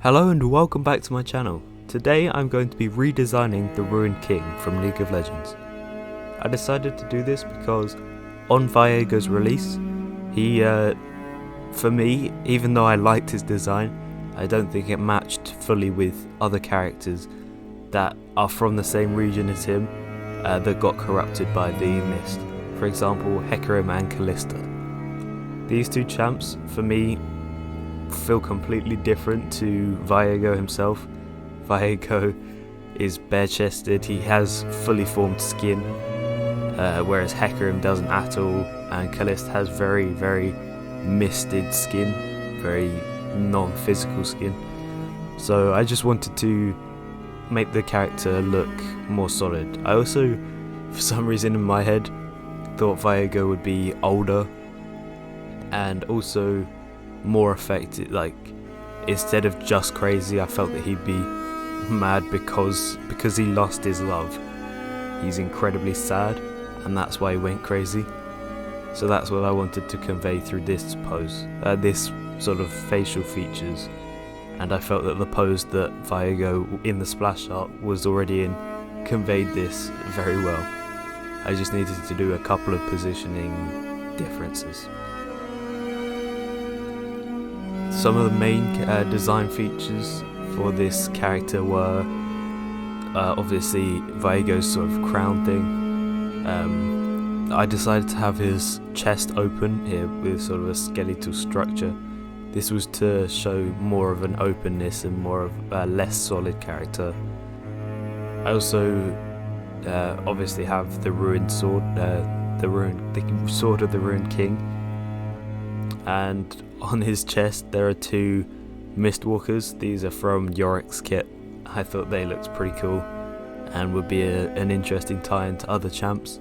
Hello and welcome back to my channel. Today I'm going to be redesigning the Ruined King from League of Legends. I decided to do this because on Viego's release, he, for me, even though I liked his design, I don't think it matched fully with other characters that are from the same region as him that got corrupted by the mist. For example, Hecarim and Kalista. These two champs, for me, feel completely different to Viego himself. Viego is bare-chested, he has fully formed skin, whereas Hecarim doesn't at all, and Kalista has very, very misted skin, very non-physical skin. So I just wanted to make the character look more solid. I also, for some reason in my head, thought Viego would be older and also more affected. Like, instead of just crazy, I felt that he'd be mad because he lost his love. He's incredibly sad, and that's why he went crazy. So that's what I wanted to convey through this pose, this sort of facial features. And I felt that the pose that Viego in the splash art was already in conveyed this very well. I just needed to do a couple of positioning differences. Some of the main design features for this character were obviously Viego's sort of crown thing. I decided to have his chest open here with sort of a skeletal structure. This was to show more of an openness and more of a less solid character. I also obviously have the ruined sword, the sword of the Ruined King, and on his chest there are two Mistwalkers. These are from Yorik's kit. I thought they looked pretty cool and would be an interesting tie-in to other champs.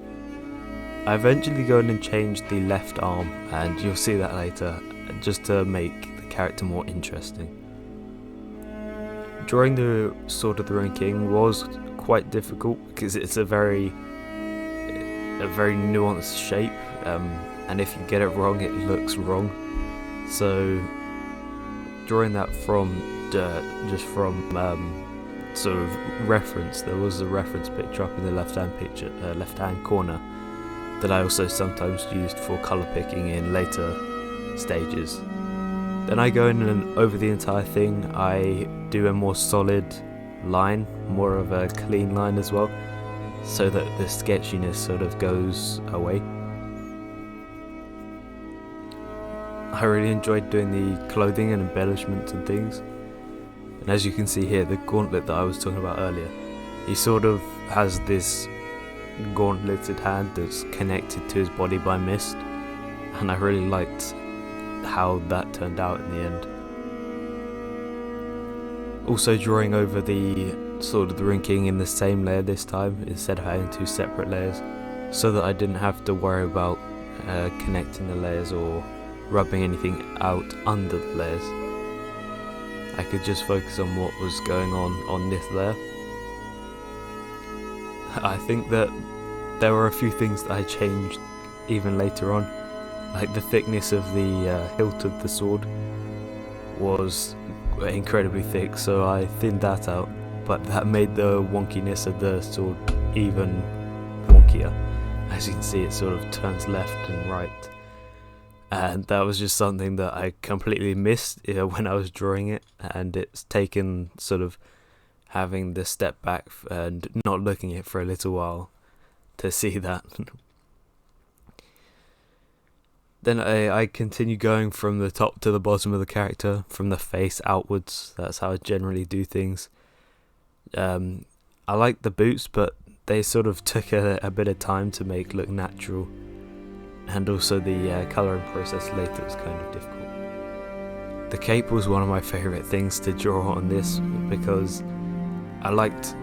I eventually go in and changed the left arm, and you'll see that later, just to make the character more interesting. Drawing the Sword of the Ruined King was quite difficult because it's a very nuanced shape, and if you get it wrong, it looks wrong. So drawing that from sort of reference, there was a reference picture up in the left-hand corner that I also sometimes used for colour picking in later stages. Then I go in and over the entire thing I do a more solid line, more of a clean line as well, so that the sketchiness sort of goes away. I really enjoyed doing the clothing and embellishments and things. And as you can see here, the gauntlet that I was talking about earlier, he sort of has this gauntleted hand that's connected to his body by mist, and I really liked how that turned out in the end. Also drawing over the Sword of the Ruined King in the same layer this time, instead of having two separate layers, so that I didn't have to worry about connecting the layers or rubbing anything out under the layers. I could just focus on what was going on this layer. I think that there were a few things that I changed even later on, like the thickness of the hilt of the sword was incredibly thick, so I thinned that out, but that made the wonkiness of the sword even wonkier. As you can see, it sort of turns left and right, and that was just something that I completely missed when I was drawing it, and it's taken sort of having the step back and not looking at it for a little while to see that. Then I continue going from the top to the bottom of the character, from the face outwards. That's how I generally do things. I like the boots, but they sort of took a bit of time to make look natural, and also the colouring process later was kind of difficult. The cape was one of my favourite things to draw on this, because I liked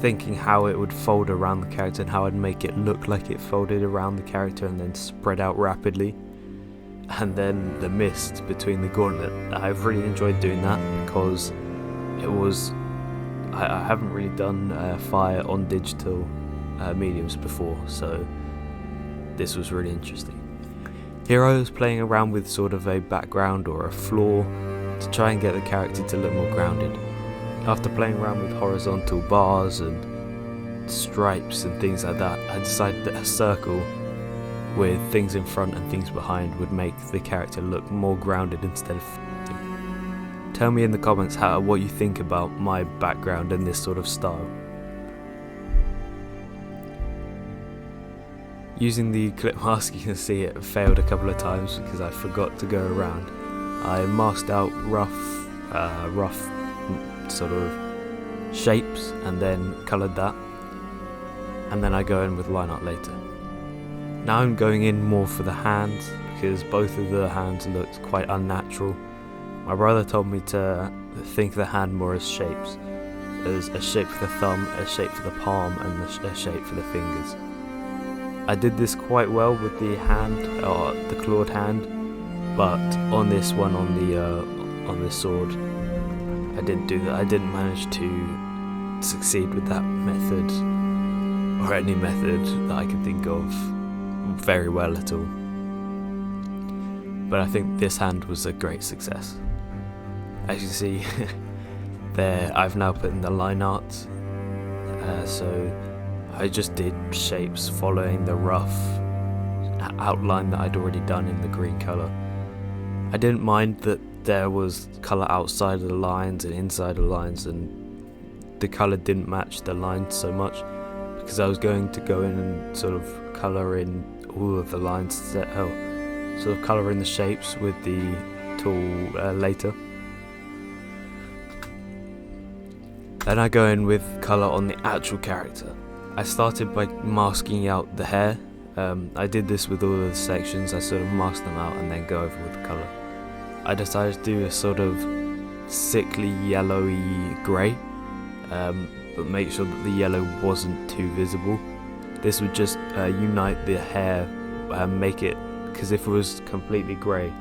thinking how it would fold around the character and how I'd make it look like it folded around the character and then spread out rapidly. And then the mist between the gauntlet, I've really enjoyed doing that because it was, I haven't really done fire on digital mediums before, so this was really interesting. Here I was playing around with sort of a background or a floor to try and get the character to look more grounded. After playing around with horizontal bars and stripes and things like that, I decided that a circle with things in front and things behind would make the character look more grounded instead of floating. Tell me in the comments what you think about my background and this sort of style. Using the clip mask, you can see it failed a couple of times because I forgot to go around. I masked out rough sort of shapes and then coloured that, and then I go in with line art later. Now I'm going in more for the hands because both of the hands looked quite unnatural. My brother told me to think of the hand more as shapes. There's a shape for the thumb, a shape for the palm, and a shape for the fingers. I did this quite well with the hand, the clawed hand, but on this one, on the sword, I didn't do that. I didn't manage to succeed with that method, or any method that I can think of, very well at all. But I think this hand was a great success. As you see there, I've now put in the line art, so I just did shapes following the rough outline that I'd already done in the green colour. I didn't mind that there was colour outside of the lines and inside the lines, and the colour didn't match the lines so much because I was going to go in and sort of colour in all of the lines, sort of colour in the shapes with the tool later. Then I go in with colour on the actual character. I started by masking out the hair. I did this with all of the sections. I sort of masked them out and then go over with the colour. I decided to do a sort of sickly yellowy grey, but make sure that the yellow wasn't too visible. This would just unite the hair and make it, because if it was completely grey,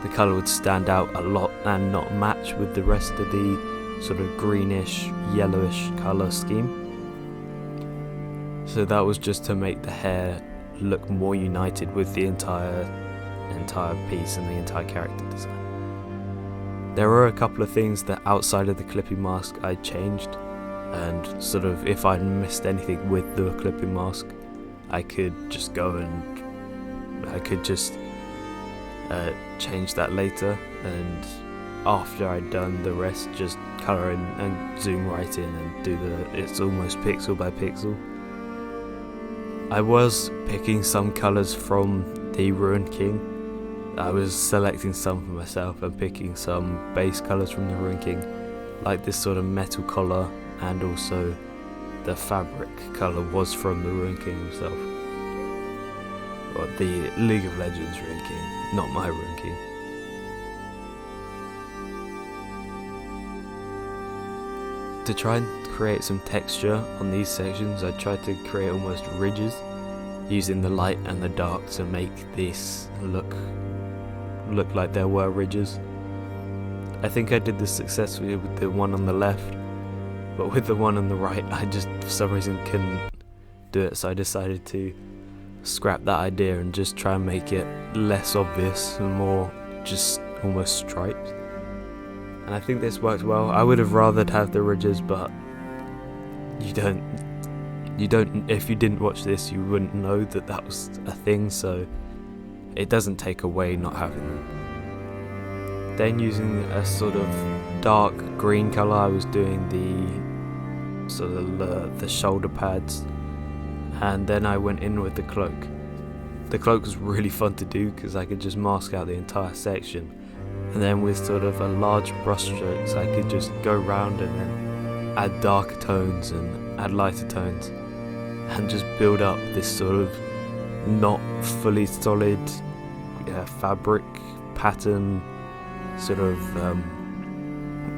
the colour would stand out a lot and not match with the rest of the sort of greenish, yellowish colour scheme. So that was just to make the hair look more united with the entire piece and the entire character design. There were a couple of things that outside of the clipping mask I changed, and sort of if I missed anything with the clipping mask, I could just go and I could just change that later, and after I'd done the rest, just colour in and zoom right in and do it's almost pixel by pixel. I was picking some colours from the Ruined King. I was selecting some for myself and picking some base colours from the Ruined King, like this sort of metal collar, and also the fabric colour was from the Ruined King himself. Or the League of Legends Ruined King, not my Ruined King. To try and create some texture on these sections, I tried to create almost ridges, using the light and the dark to make this look like there were ridges. I think I did this successfully with the one on the left, but with the one on the right I just for some reason couldn't do it, so I decided to scrap that idea and just try and make it less obvious and more just almost striped. And I think this worked well. I would have rathered have the ridges, but you don't, if you didn't watch this, you wouldn't know that that was a thing, so it doesn't take away not having them. Then using a sort of dark green colour, I was doing the sort of the shoulder pads, and then I went in with the cloak. The cloak was really fun to do because I could just mask out the entire section, and then with sort of a large brush strokes I could just go round and then add darker tones and add lighter tones and just build up this sort of not fully solid fabric pattern sort of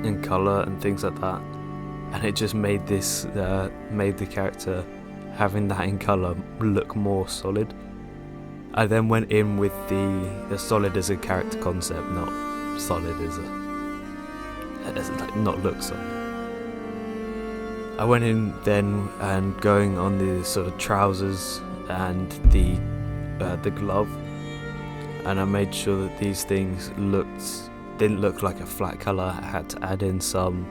in colour and things like that, and it just made this made the character having that in colour look more solid. I then went in with the solid as a character concept, not solid as like not look solid. I went in then and going on the sort of trousers and the glove, and I made sure that these things looked didn't look like a flat colour. I had to add in some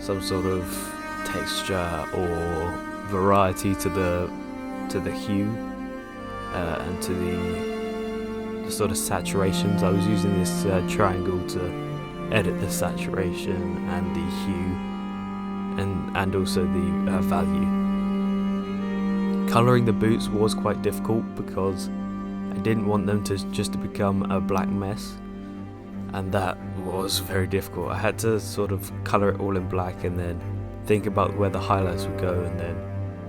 sort of texture or variety to the hue and to the sort of saturations. I was using this triangle to edit the saturation and the hue and also the value. Colouring the boots was quite difficult because I didn't want them to just become a black mess, and that was very difficult. I had to sort of colour it all in black and then think about where the highlights would go, and then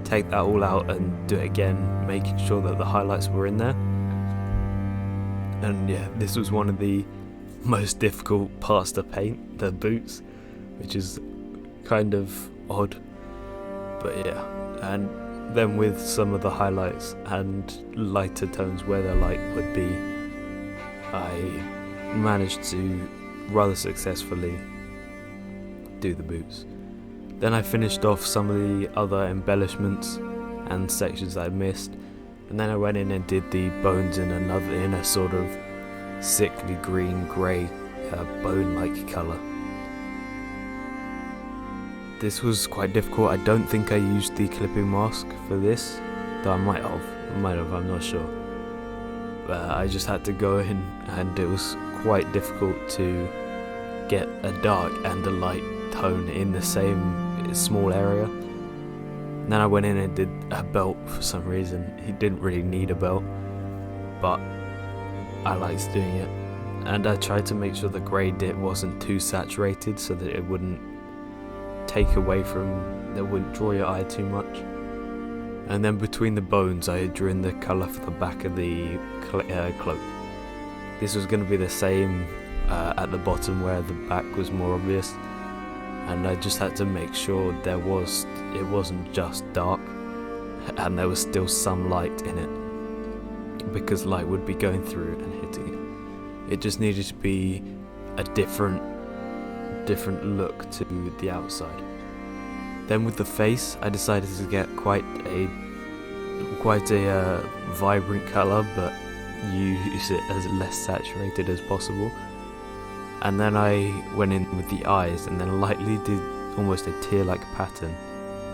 take that all out and do it again, making sure that the highlights were in there. And yeah, this was one of the most difficult parts to paint, the boots, which is kind of odd, but yeah. And then with some of the highlights and lighter tones where the light would be, I managed to rather successfully do the boots. Then I finished off some of the other embellishments and sections that I missed, and then I went in and did the bones in a sort of sickly green grey bone-like colour. This was quite difficult. I don't think I used the clipping mask for this, though I might have, I'm not sure. I just had to go in, and it was quite difficult to get a dark and a light tone in the same small area. And then I went in and did a belt for some reason. He didn't really need a belt, but I liked doing it. And I tried to make sure the grey dip wasn't too saturated so that it wouldn't wouldn't draw your eye too much. And then between the bones I drew in the colour for the back of the cloak. This was going to be the same at the bottom where the back was more obvious, and I just had to make sure it wasn't just dark and there was still some light in it, because light would be going through it and hitting it. It just needed to be a different look to the outside. Then with the face, I decided to get quite a vibrant colour, but use it as less saturated as possible. And then I went in with the eyes and then lightly did almost a tear-like pattern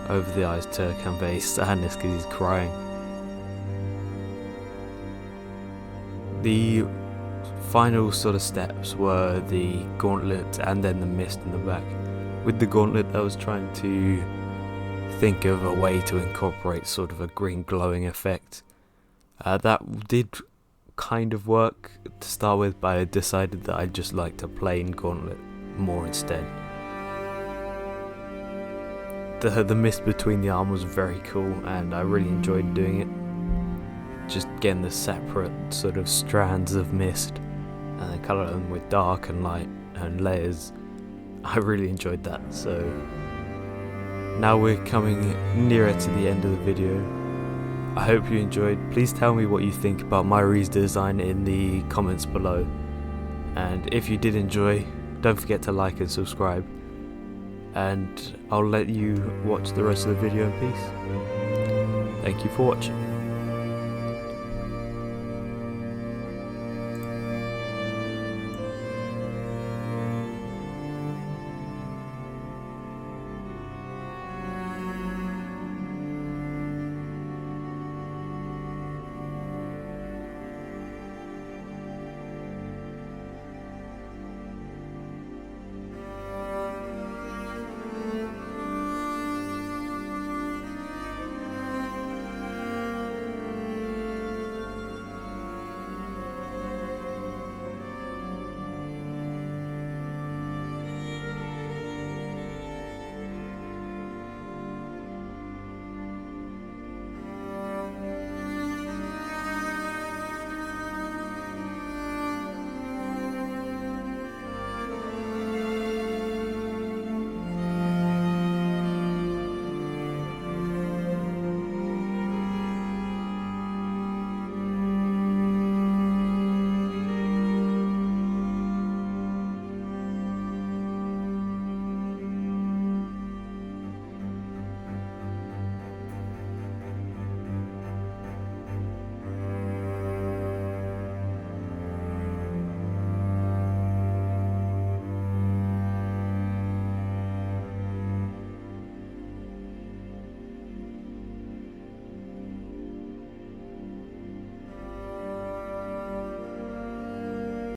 over the eyes to convey sadness because he's crying. The final sort of steps were the gauntlet and then the mist in the back. With the gauntlet, I was trying to think of a way to incorporate sort of a green glowing effect. That did kind of work to start with, but I decided that I'd just like a plain gauntlet more instead. The mist between the arm was very cool, and I really enjoyed doing it. Just getting the separate sort of strands of mist and then colour them with dark and light and layers. I really enjoyed that. So now we're coming nearer to the end of the video. I hope you enjoyed. Please tell me what you think about my redesign in the comments below. And if you did enjoy, don't forget to like and subscribe. And I'll let you watch the rest of the video in peace. Thank you for watching.